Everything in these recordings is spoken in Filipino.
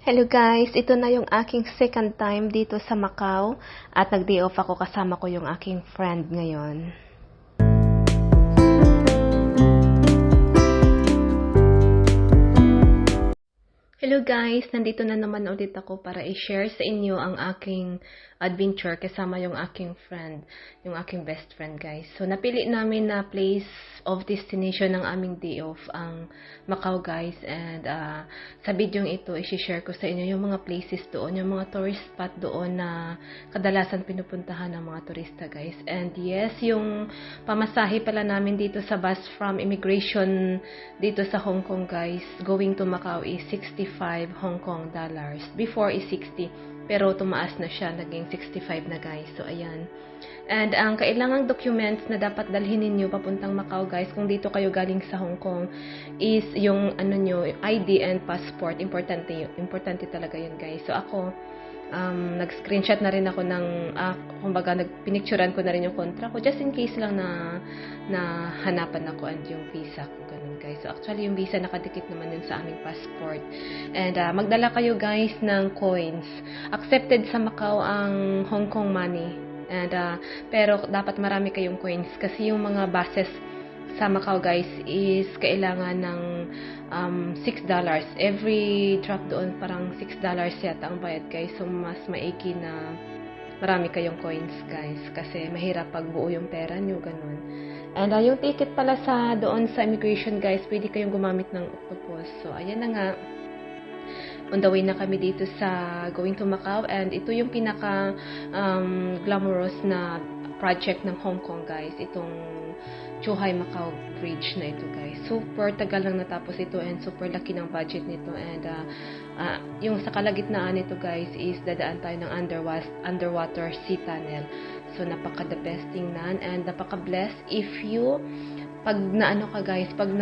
Hello guys, ito na yung aking second time dito sa Macau at nag-day off ako kasama ko yung aking friend ngayon. Hello guys, nandito na naman ulit ako para i-share sa inyo ang aking adventure kasama yung aking friend, yung aking best friend guys. So napili namin na place of destination ng aming day off ang Macau guys, and sa video ito i-share ko sa inyo yung mga places doon, yung mga tourist spot doon na kadalasan pinupuntahan ng mga turista guys. And yes, yung pamasahe pala namin dito sa bus from immigration dito sa Hong Kong guys, going to Macau is 65 Hong Kong dollars. Before is 60, pero tumaas na siya, naging 65 na guys. So ayan. And ang kailangang documents na dapat dalhin ninyo papuntang Macau guys, kung dito kayo galing sa Hong Kong, is yung nyo, ID and passport. Importante talaga yun guys. So ako, nag-screenshot na rin ako ng, kumbaga, pinicturean ko na rin yung contract ko, just in case lang na hanapan ako and yung visa ko, ganun guys. So actually, yung visa nakadikit naman yun sa aming passport. And magdala kayo guys ng coins. Accepted sa Macau ang Hong Kong money. And pero dapat marami kayong coins kasi yung mga buses sa Macau guys is kailangan ng $6. Every drop doon parang $6 yata ang bayad guys. So mas maigi na marami kayong coins guys kasi mahirap pag buo yung pera nyo, ganun. And yung ticket pala sa doon sa immigration guys, pwede kayong gumamit ng octopus. So ayan na nga, on the way na kami dito sa going to Macau, and ito yung pinaka glamorous na project ng Hong Kong guys, itong Zhuhai Macau Bridge na ito guys. Super tagal lang natapos ito and super laki ng budget nito. And yung sa kalagitnaan nito guys is dadaan tayo ng underwater sea tunnel. So napaka the best tingnan and napaka blessed if you pag naano ka guys, pag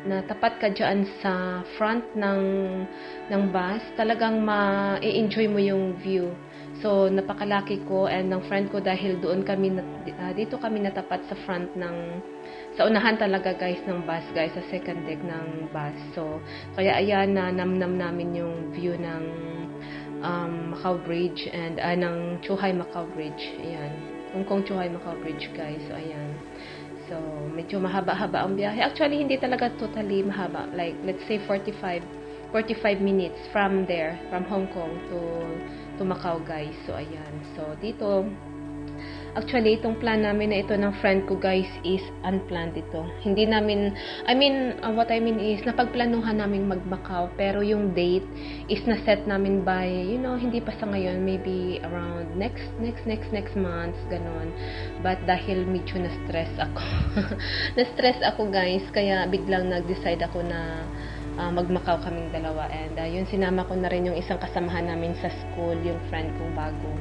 natapat ka diyan sa front ng bus, talagang ma-enjoy mo yung view. So napakalaki ko and ng friend ko dahil doon kami dito kami natapat sa front sa unahan talaga guys ng bus guys, sa second deck ng bus. So kaya ayan na namnam namin yung view ng Macau Bridge and ng Zhuhai Macau Bridge. Ayan. Hong Kong Zhuhai Macau Bridge guys. So ayan. So, medyo mahaba-haba ang biyahe. Actually, hindi talaga totally mahaba. Like, let's say 45 minutes from there, from Hong Kong to Macau, guys. So, ayan. So, dito, actually, itong plan namin na ito ng friend ko, guys, is unplanned ito. Hindi namin, what I mean is, napagplanuhan namin mag-Macau, pero yung date is na-set namin by, hindi pa sa ngayon, maybe around next month, ganon. But dahil medyo na-stress ako, na-stress ako, guys, kaya biglang nag-decide ako na mag-Macau kaming dalawa. And yun, sinama ko na rin yung isang kasamahan namin sa school, yung friend kong bago,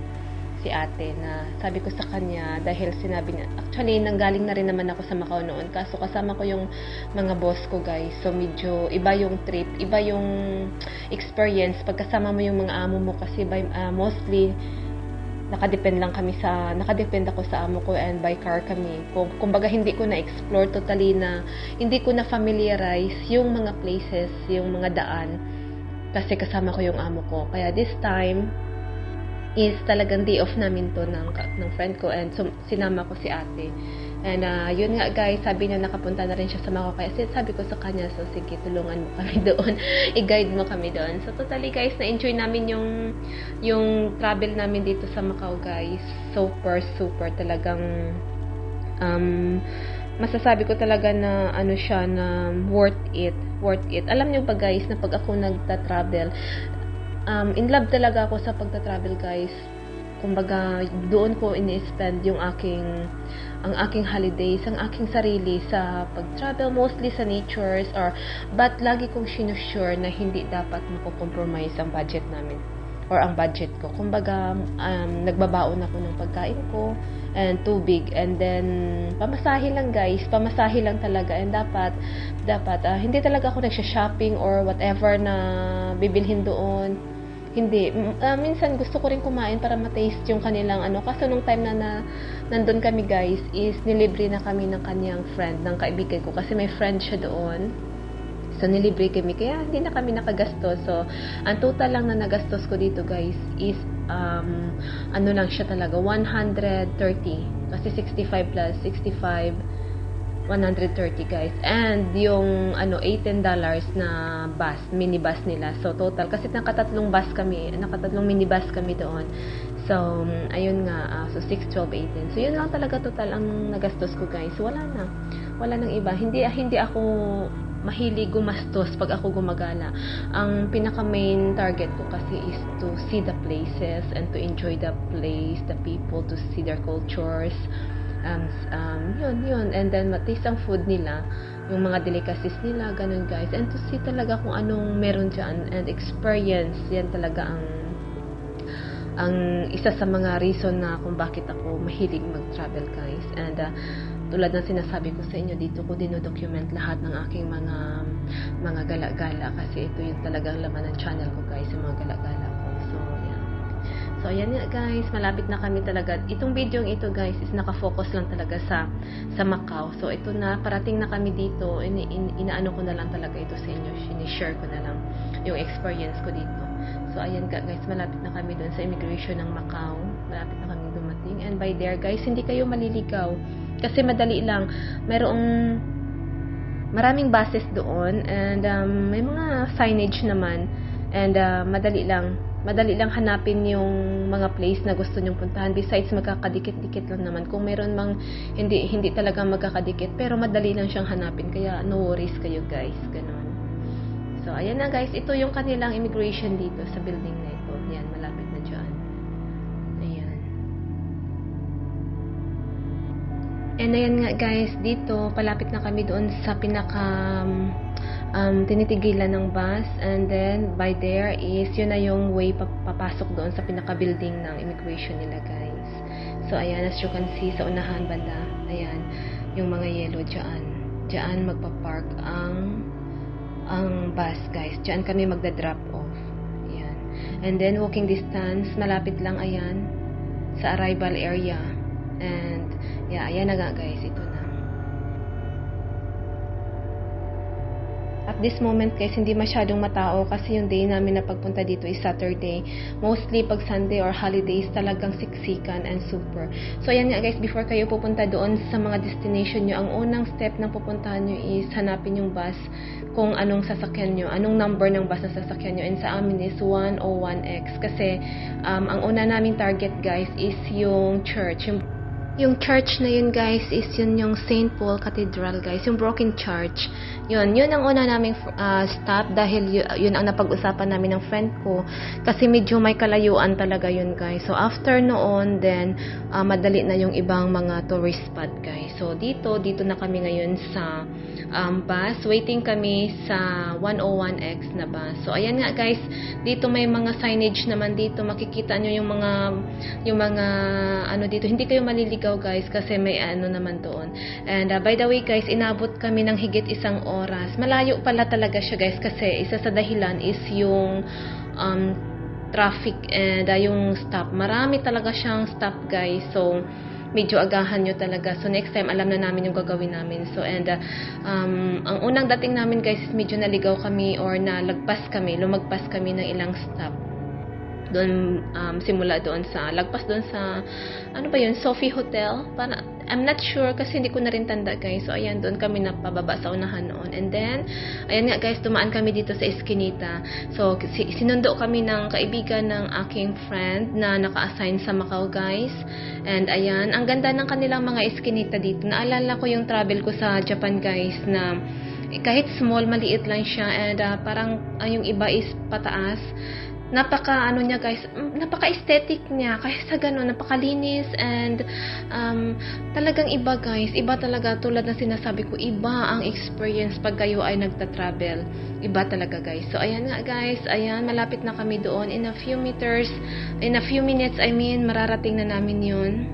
si ate, na sabi ko sa kanya, dahil sinabi niya, actually nanggaling na rin naman ako sa Macau noon, kaso kasama ko yung mga boss ko guys, so medyo iba yung trip, iba yung experience pagkasama mo yung mga amo mo kasi mostly nakadepend ako sa amo ko and by car kami. Kumbaga hindi ko na-explore totally, na hindi ko na familiarize yung mga places, yung mga daan kasi kasama ko yung amo ko. Kaya this time is talagang day off namin to ng friend ko, and sinama ko si ate. And yun nga guys, sabi niya nakapunta na rin siya sa Macau, kaya sabi ko sa kanya, so sige, tulungan mo kami doon, i-guide mo kami doon. So totally guys, na-enjoy namin yung travel namin dito sa Macau guys. Super talagang masasabi ko talaga na siya, na worth it. Alam niyo ba guys, na pag ako nagta-travel, in love talaga ako sa pagta-travel guys. Kumbaga doon ko ini-spend ang aking holidays, ang aking sarili sa pag-travel, mostly sa natures, but lagi kong sinusure na hindi dapat mako-compromise ang budget namin or ang budget ko. Kumbaga nagbabaon ako ng pagkain ko and tubig, and then pamasahe lang guys, pamasahe lang talaga. And dapat hindi talaga ako nagsha-shopping or whatever na bibilhin doon. Hindi. Minsan gusto ko rin kumain para ma-taste yung kanilang Kaso nung time na nandun kami guys, is nilibre na kami ng kanyang friend, ng kaibigan ko. Kasi may friend siya doon. So, nilibre kami, kaya hindi na kami nakagastos. So, ang total lang na nagastos ko dito, guys, is, ano lang siya talaga, 130. Kasi 65 plus 65, 130, guys. And, yung, $18 na bus, minibus nila. So, total, kasi nakatatlong minibus kami doon. So, ayun nga, so 6, 12, 18. So, yun lang talaga total ang nagastos ko, guys. Wala nang iba. Hindi ako mahilig gumastos pag ako gumagala. Ang pinaka main target ko kasi is to see the places and to enjoy the place, the people, to see their cultures. Yun. And then, mataste ang food nila, yung mga delicacies nila, ganun, guys. And to see talaga kung anong meron dyan and experience. Yan talaga ang isa sa mga reason na kung bakit ako mahilig mag-travel, guys. And tulad ng sinasabi ko sa inyo, dito ko dino-document lahat ng aking mga gala-gala, kasi ito yung talagang laman ng channel ko, guys, yung mga gala-gala ko. So ayan nga, guys, malapit na kami talaga. Itong video ito, guys, is nakafocus lang talaga sa Macau. So ito na, parating na kami dito. Inaano ko na lang talaga ito sa inyo, sinishare ko na lang yung experience ko dito. So, ayan guys, malapit na kami doon sa immigration ng Macau. Malapit na kami dumating. And by there, guys, hindi kayo maliligaw. Kasi madali lang. Maraming buses doon. And may mga signage naman. And madali lang hanapin yung mga place na gusto nyong puntahan. Besides, magkakadikit-dikit lang naman. Kung meron mang hindi talaga magkakadikit. Pero madali lang siyang hanapin. Kaya no worries kayo, guys. Ganun. So, ayan na, guys. Ito yung kanilang immigration dito sa building na ito. Yan, malapit na dyan. Ayan. And ayan nga, guys. Dito, palapit na kami doon sa pinaka tinitigilan ng bus. And then, by there is, yun na yung way papasok doon sa pinaka-building ng immigration nila, guys. So, ayan, as you can see, sa unahan banda, ayan, yung mga yellow dyan. Dyan magpa-park ang bus, guys. Diyan kami magda-drop off. Ayan. And then, walking distance, malapit lang, ayan, sa arrival area. And, yeah, ayan na nga, guys. Ito na. At this moment, guys, hindi masyadong matao kasi yung day namin na pagpunta dito is Saturday. Mostly, pag Sunday or holidays, talagang siksikan and super. So, ayan nga, guys, before kayo pupunta doon sa mga destination nyo, ang unang step na pupuntahan nyo is hanapin yung bus, kung anong sasakyan nyo, anong number ng bus na sasakyan nyo. And sa amin is 101X. Kasi, ang una naming target, guys, is yung church. Yung church na yun, guys, is yun yung St. Paul Cathedral, guys. Yung broken church. Yun ang una naming stop dahil yun ang napag-usapan namin ng friend ko. Kasi medyo may kalayuan talaga yun, guys. So, after noon, then, madali na yung ibang mga tourist spot, guys. So, dito na kami ngayon sa bus. Waiting kami sa 101X na bus. So, ayan nga, guys. Dito may mga signage naman dito. Makikita nyo yung mga dito. Hindi kayo maliligaw, guys, kasi may naman doon. And by the way, guys, inabot kami ng higit 1 oras. Malayo pala talaga siya, guys, kasi isa sa dahilan is yung traffic and yung stop. Marami talaga siyang stop, guys. So, medyo agahan nyo talaga. So, next time, alam na namin yung gagawin namin. So, and ang unang dating namin, guys, is medyo naligaw kami or lumagpas kami ng ilang stop. Doon, simula doon lagpas doon sa, Sophie Hotel? I'm not sure kasi hindi ko na rin tanda, guys. So, ayan, doon kami napababa sa unahan noon. And then, ayan nga, guys, tumaan kami dito sa Eskinita. So, sinundo kami ng kaibigan ng aking friend na naka-assign sa Macau, guys. And, ayan, ang ganda ng kanilang mga Eskinita dito. Naalala ko yung travel ko sa Japan, guys, na kahit small, maliit lang siya. And, parang, yung iba is pataas. Napaka-aesthetic niya. Kaya sa ganun, napakalinis and talagang iba, guys. Iba talaga, tulad na sinasabi ko, iba ang experience pag kayo ay nagta-travel. Iba talaga, guys. So, ayan nga, guys. Ayan, malapit na kami doon. In a few minutes, mararating na namin yun.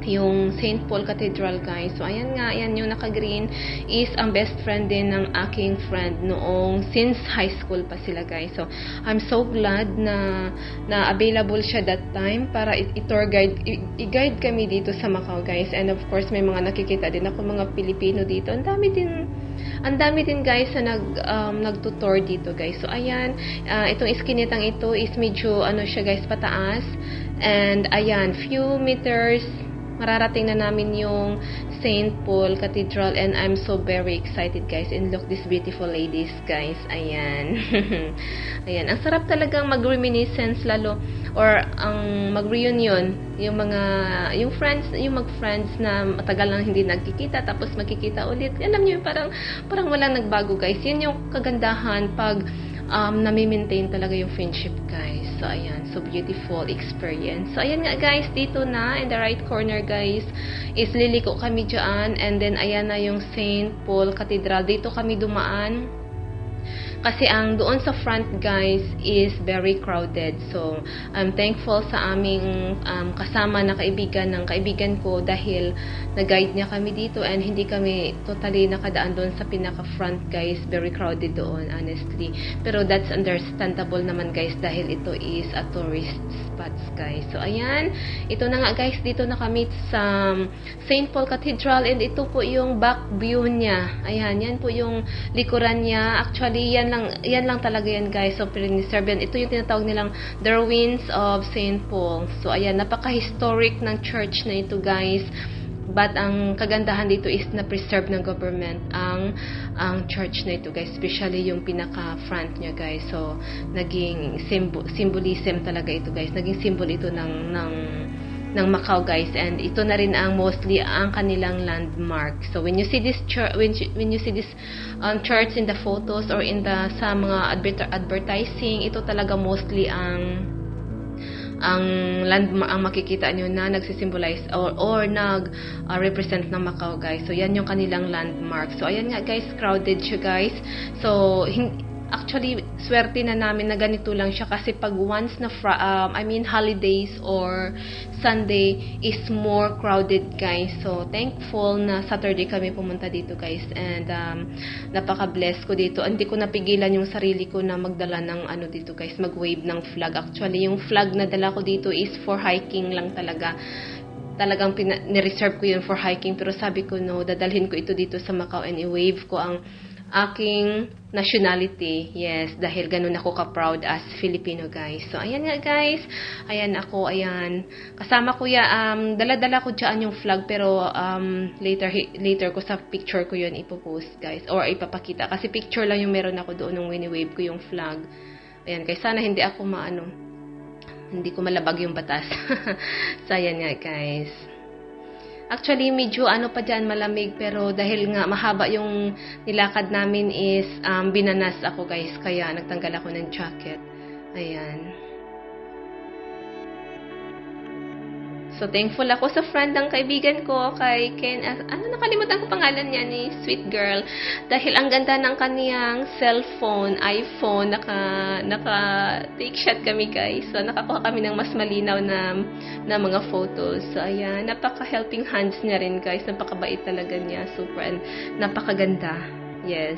yung St. Paul Cathedral, guys. So, ayan nga, ayan yung naka-green is ang best friend din ng aking friend noong since high school pa sila, guys. So, I'm so glad na available siya that time para i-tour guide, i-guide kami dito sa Macau, guys. And of course, may mga nakikita din ako mga Pilipino dito. Ang dami din guys na nagtutour dito, guys. So, ayan, itong iskinitang ito is medyo, ano siya, guys, pataas. And, ayan, few meters mararating na namin yung St. Paul Cathedral, and I'm so very excited, guys. And look, these beautiful ladies, guys. Ayan. Ayan. Ang sarap talagang mag-reminiscence lalo, or ang mag-reunion, yung mag-friends na matagal lang hindi nagkikita, tapos magkikita ulit. Alam niyo, parang walang nagbago, guys. Yun yung kagandahan pag nami-maintain talaga yung friendship, guys. So, ayan. So, beautiful experience. So, ayan nga, guys. Dito na, in the right corner, guys, is liliko kami dyan. And then, ayan na yung St. Paul Cathedral. Dito kami dumaan. Kasi ang doon sa front, guys, is very crowded. So, I'm thankful sa aming kasama na kaibigan ng kaibigan ko dahil nag-guide niya kami dito and hindi kami totally nakadaan doon sa pinaka-front, guys. Very crowded doon, honestly. Pero that's understandable naman, guys, dahil ito is a tourist spots, guys. So, ayan. Ito na nga, guys. Dito na kami sa St. Paul Cathedral and ito po yung back view niya. Ayan. Yan po yung likuran niya. Actually, yan lang talaga yan, guys. So, preserve yan. Ito yung tinatawag nilang the ruins of St. Paul. So, ayan, napaka-historic ng church na ito, guys. But, ang kagandahan dito is na-preserve ng government ang church na ito, guys. Especially yung pinaka-front niya, guys. So, naging symbolism talaga ito, guys. Naging symbol ito ng Macau, guys, and ito na rin ang mostly ang kanilang landmark. So when you see this church, church in the photos or sa mga advertising, ito talaga mostly ang landmark, ang makikita nyo na nagsisimbolize or represent ng Macau, guys. So yan yung kanilang landmark. So ayan nga, guys, crowded siya, guys. So actually, swerte na namin na ganito lang siya kasi pag once na holidays or Sunday is more crowded, guys. So, thankful na Saturday kami pumunta dito, guys. And napaka-bless ko dito. Hindi ko napigilan yung sarili ko na magdala ng dito, guys, mag-wave ng flag. Actually, yung flag na dala ko dito is for hiking lang talaga. Talagang ni-reserve ko yun for hiking. Pero sabi ko, no, dadalhin ko ito dito sa Macau and i-wave ko ang aking nationality. Yes, dahil ganun ako ka-proud as Filipino, guys. So, ayan nga, guys. Ayan ako, ayan. Kasama ko dala-dala ko dyan yung flag, pero later ko sa picture ko yun ipopost, guys. Or ipapakita. Kasi picture lang yung meron ako doon nung wini-wave ko yung flag. Ayan, guys. Sana hindi ako hindi ko malabag yung batas. So, ayan nga, guys. Actually, medyo pa dyan, malamig, pero dahil nga mahaba yung nilakad namin is binanas ako, guys, kaya nagtanggal ako ng jacket. Ayan. So, thankful ako sa friend ng kaibigan ko, kay Ken. Nakalimutan ko pangalan niya, ni Sweet Girl. Dahil ang ganda ng kaniyang cellphone, iPhone, naka-take shot kami, guys. So, nakakuha kami ng mas malinaw na mga photos. So, ayan. Napaka-helping hands niya rin, guys. Napakabait talaga niya. Super. And napakaganda. Yes.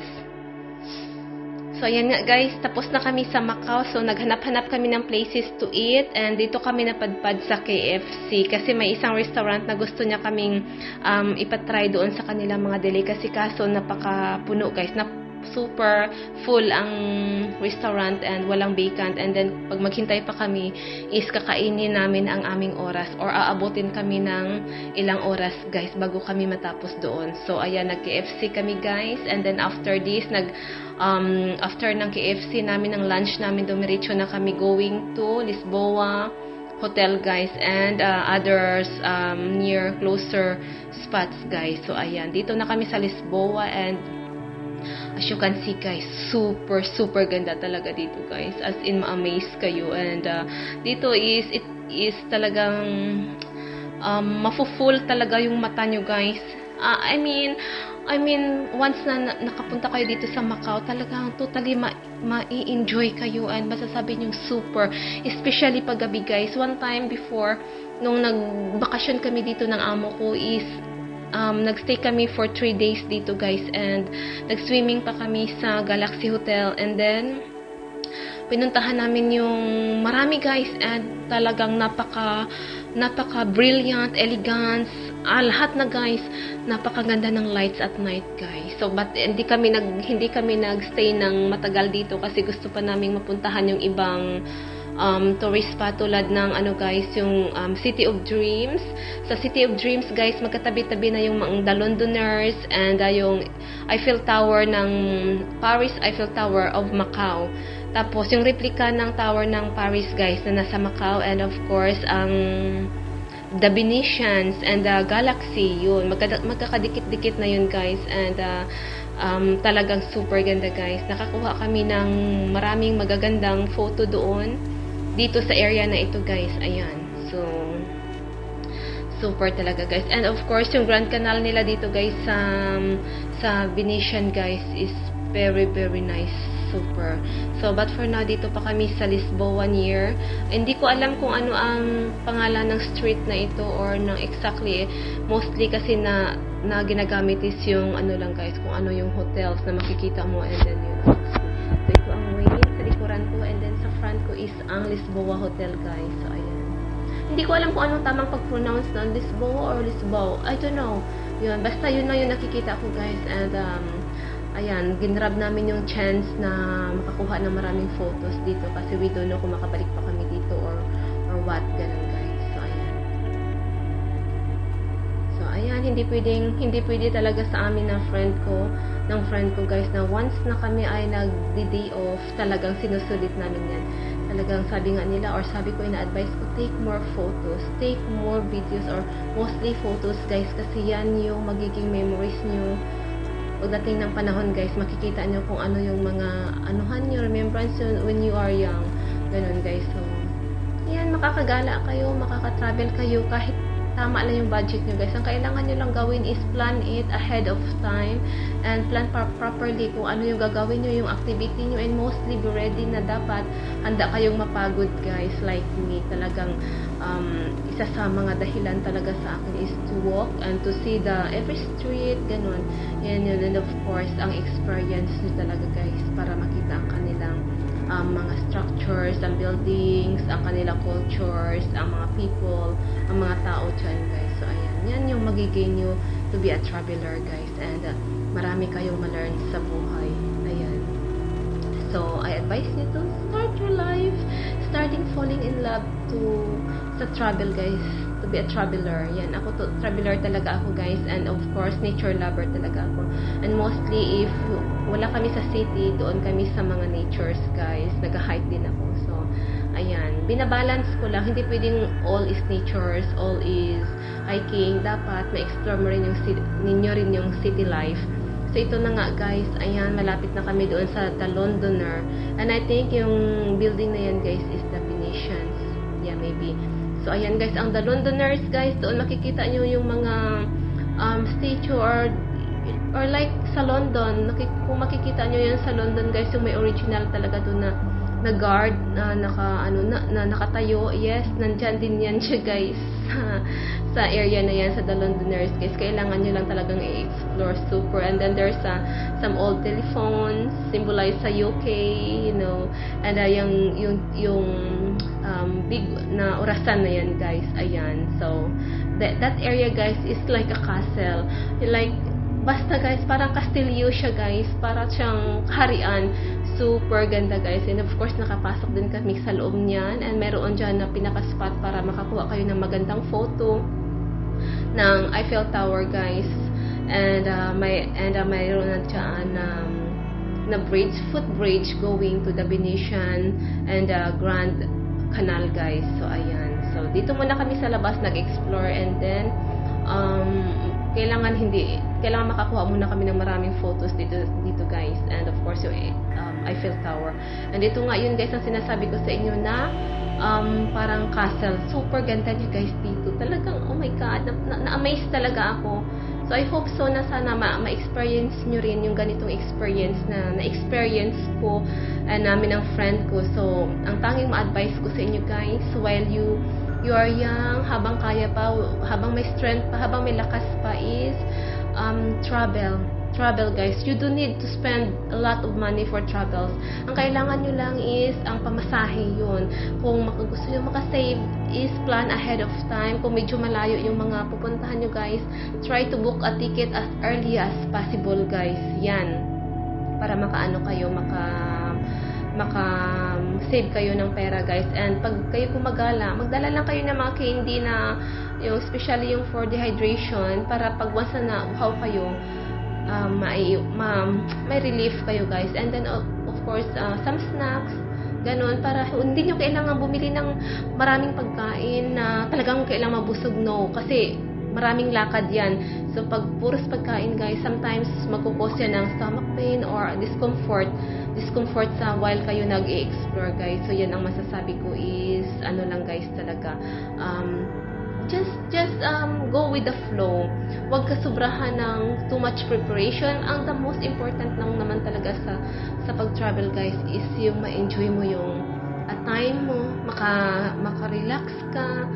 So, ayan nga, guys, tapos na kami sa Macau. So, naghanap-hanap kami ng places to eat. And dito kami napadpad sa KFC. Kasi may isang restaurant na gusto niya kaming ipatry doon sa kanilang mga delicacy. Kaso, napakapuno, guys. Super full ang restaurant and walang vacant. And then, pag maghintay pa kami, is kakainin namin ang aming oras. Or aabutin kami ng ilang oras, guys, bago kami matapos doon. So, ayan, nag-KFC kami, guys. And then, after this, after ng KFC namin, ng lunch namin, dumiretso na kami going to Lisboa Hotel, guys, and others near closer spots, guys. So, ayan, dito na kami sa Lisboa, and as you can see, guys, super ganda talaga dito, guys. As in, ma-amaze kayo. And dito it is talagang mafu-full talaga yung mata nyo, guys. I mean, once na nakapunta kayo dito sa Macau, talagang totally ma-enjoy kayo and masasabi nyo super. Especially pag gabi guys. One time before, nung nagbakasyon kami dito ng amo ko is nagstay kami for 3 days dito guys and nag-swimming pa kami sa Galaxy Hotel and then pinuntahan namin yung marami guys and talagang napaka brilliant, elegant, lahat na guys, napakaganda ng lights at night guys. So but hindi kami nagstay ng matagal dito kasi gusto pa naming mapuntahan yung ibang tourist spot tulad ng guys, yung City of Dreams. Sa City of Dreams guys, magkatabi-tabi na yung mga The Londoners and yung Eiffel Tower ng Paris, Eiffel Tower of Macau. Tapos yung replica ng Tower ng Paris guys na nasa Macau and of course ang The Venetians and the Galaxy, yun magkakadikit-dikit na yun guys and talagang super ganda guys. Nakakuha kami ng maraming magagandang photo doon dito sa area na ito guys. Ayan, so super talaga guys. And of course yung Grand Canal nila dito guys sa Venetian guys is very nice, super. So but for now dito pa kami sa Lisboa near. Hindi ko alam kung ano ang pangalan ng street na ito or ng exactly, mostly kasi na ginagamit is yung lang guys, kung ano yung hotels na makikita mo and then yun. So ito ang way sa likuran ko and then sa front ko is ang Lisboa Hotel guys. So ayan. Hindi ko alam kung anong tamang pag-pronounce na Lisboa or Lisboa. I don't know. Yun, basta yun na yung nakikita ko guys and ayan, ginrab namin yung chance na makakuha ng maraming photos dito kasi we don't know kung makabalik pa kami dito or what, ganun guys. So ayan, hindi pwede talaga sa amin ng friend ko guys na once na kami ay nag-day off, talagang sinusulit namin yan. Talagang sabi nga nila or sabi ko, ina-advise ko, take more photos, take more videos or mostly photos guys kasi yan yung magiging memories nyo. Pagdating ng panahon guys, makikita nyo kung ano yung mga nyo, remembrance when you are young. Ganun guys. So, yan, makakagala kayo, makaka-travel kayo kahit tama lang yung budget nyo guys. Ang kailangan nyo lang gawin is plan it ahead of time and plan properly kung ano yung gagawin nyo, yung activity nyo and mostly be ready na dapat handa kayong mapagod guys like me. Talagang isa sa mga dahilan talaga sa akin is to walk and to see the every street, ganun. Yan yun. And of course, ang experience nyo talaga guys para makita ang kanilang mga structures, ang buildings, ang kanilang cultures, ang mga people, ang mga tao dyan guys. So ayan, yan yung magiging nyo to be a traveler guys and marami kayong ma-learn sa buhay. Ayan. So I advise you to start your life starting falling in love sa travel guys, to be a traveler. Yan, ako traveler talaga ako guys and of course nature lover talaga ako. And mostly if wala kami sa city, doon kami sa mga natures guys. Nag-hike din ako. So ayan, binabalance ko lang. Hindi pwedeng all is natures, all is hiking. Dapat ma-explore mo rin yung city life. So ito na nga guys, ayan, malapit na kami doon sa The Londoner. And I think yung building na yan guys is the Venetians. Yeah, maybe. So ayan guys, ang The Londoners guys, doon makikita nyo yung mga statue or like sa London, kung makikita nyo yan sa London guys, yung may original talaga doon na guard na nakatayo. Yes, nandyan din yan siya guys sa area na yan sa The Londoners guys. Kailangan nyo lang talagang i-explore super. And then there's some old telephones symbolize sa UK, you know, and yung big na orasan na yan guys. Ayan, so that area guys is like a castle, like basta guys, parang kastilyo siya guys, para siyang kaharian. Super ganda guys. And of course, nakapasok din kami sa loob niyan. And meron dyan na pinaka-spot para makakuha kayo ng magandang photo ng Eiffel Tower guys. And mayroon na dyan na bridge, footbridge going to the Venetian and Grand Canal guys. So ayan. So dito muna kami sa labas nag-explore and then kailangan makakuha muna kami ng maraming photos dito guys. And of course yung Eiffel Tower. And ito nga yun guys ang sinasabi ko sa inyo na parang castle. Super ganda niya guys dito. Talagang oh my god, na-amaze talaga ako So I hope so na sana ma-experience nyo rin yung ganitong experience na na-experience ko namin ng friend ko. So ang tanging ma-advise ko sa inyo guys, while you are young, habang kaya pa, habang may strength pa, habang may lakas pa, is travel guys. You don't need to spend a lot of money for travels. Ang kailangan nyo lang is ang pamasahe yun. Kung gusto nyo makasave, is plan ahead of time. Kung medyo malayo yung mga pupuntahan nyo guys, try to book a ticket as early as possible guys. Yan, para makaano kayo, maka-save kayo ng pera guys. And pag kayo gumagala, magdala lang kayo ng mga candy na yung especially yung for dehydration, para pag once na uhaw kayo, may relief kayo guys. And then of course some snacks, ganun, para hindi nyo kailangan bumili ng maraming pagkain na talagang kailangan mabusog, no, kasi maraming lakad yan. So pag puros pagkain guys, sometimes magkukos yan ng stomach pain or discomfort sa while kayo nag-i-explore guys. So yan ang masasabi ko is ano lang guys, talaga just go with the flow. Huwag ka sobrahan ng too much preparation. Ang the most important lang naman talaga sa pag-travel guys is yung ma-enjoy mo yung time mo, maka-relax ka,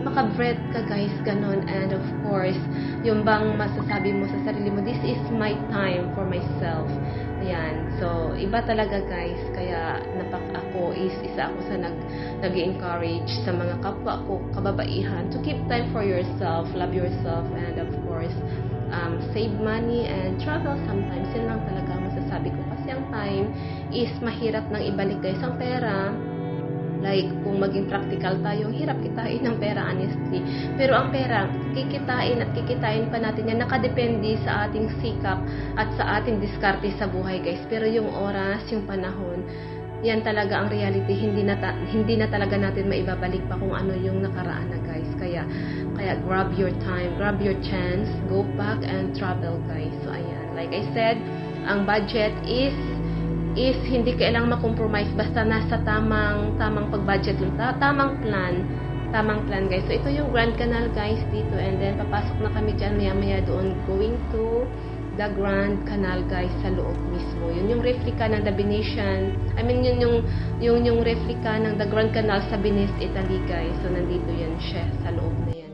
maka-breath ka guys, ganun. And of course, yung bang masasabi mo sa sarili mo, this is my time for myself. Ayan. So, iba talaga guys. Kaya, ako is isa ako sa nag-encourage sa mga kapwa ko, kababaihan, to keep time for yourself, love yourself, and of course, save money and travel sometimes. Yun lang talaga ang masasabi ko. Kasi ang time is mahirap nang ibalik guys. Ang pera, like, kung maging practical tayo, hirap kitain ng pera, honestly. Pero ang pera, kikitain pa natin yan. Nakadepende sa ating sikap at sa ating diskarte sa buhay, guys. Pero yung oras, yung panahon, yan talaga ang reality. Hindi na talaga natin maibabalik pa kung ano yung nakaraan na, guys. Kaya grab your time, grab your chance, go back and travel, guys. So, ayan. Like I said, ang budget is hindi kailangang ma-compromise, basta nasa tamang pag-budget lang, tamang plan guys. So ito yung Grand Canal guys dito, and then papasok na kami dyan maya doon, going to the Grand Canal guys, sa loob mismo. Yun yung replica ng the Venetian, yung replica ng the Grand Canal sa Venice, Italy guys. So nandito yan siya sa loob na yan.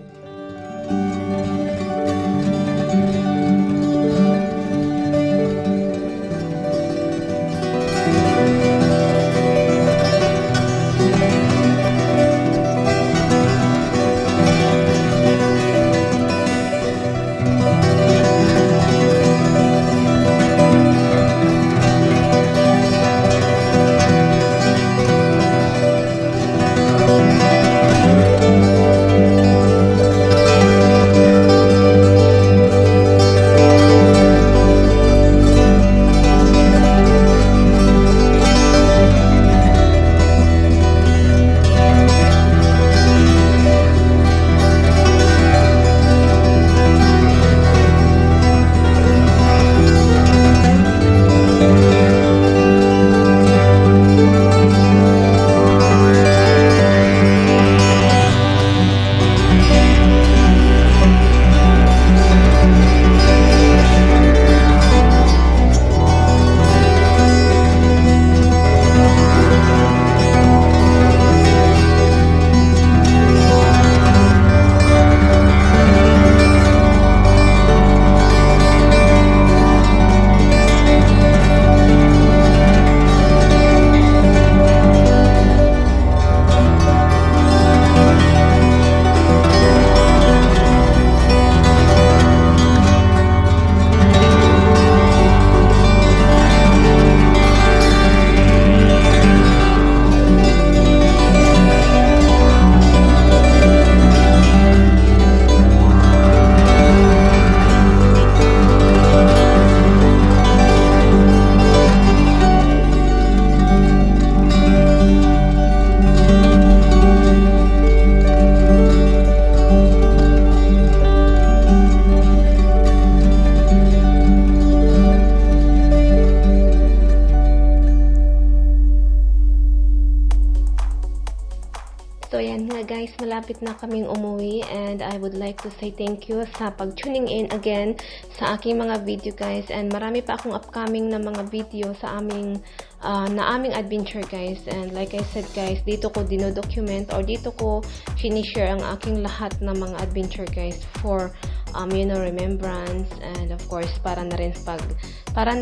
So, ayan nga guys, malapit na kaming umuwi and I would like to say thank you sa pag-tuning in again sa aking mga video guys, and marami pa akong upcoming na mga video sa aming adventure guys. And like I said guys, dito ko dino-document or dito ko sinishare ang aking lahat ng mga adventure guys for remembrance, and of course para na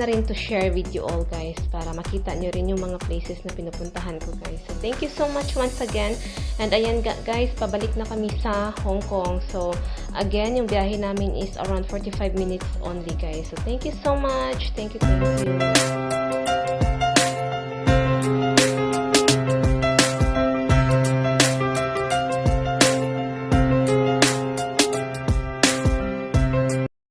rin to share with you all guys, para makita nyo rin yung mga places na pinupuntahan ko guys. So thank you so much once again. And ayan guys, pabalik na kami sa Hong Kong. So again, yung biyahe namin is around 45 minutes only guys. So thank you so much. Thank you.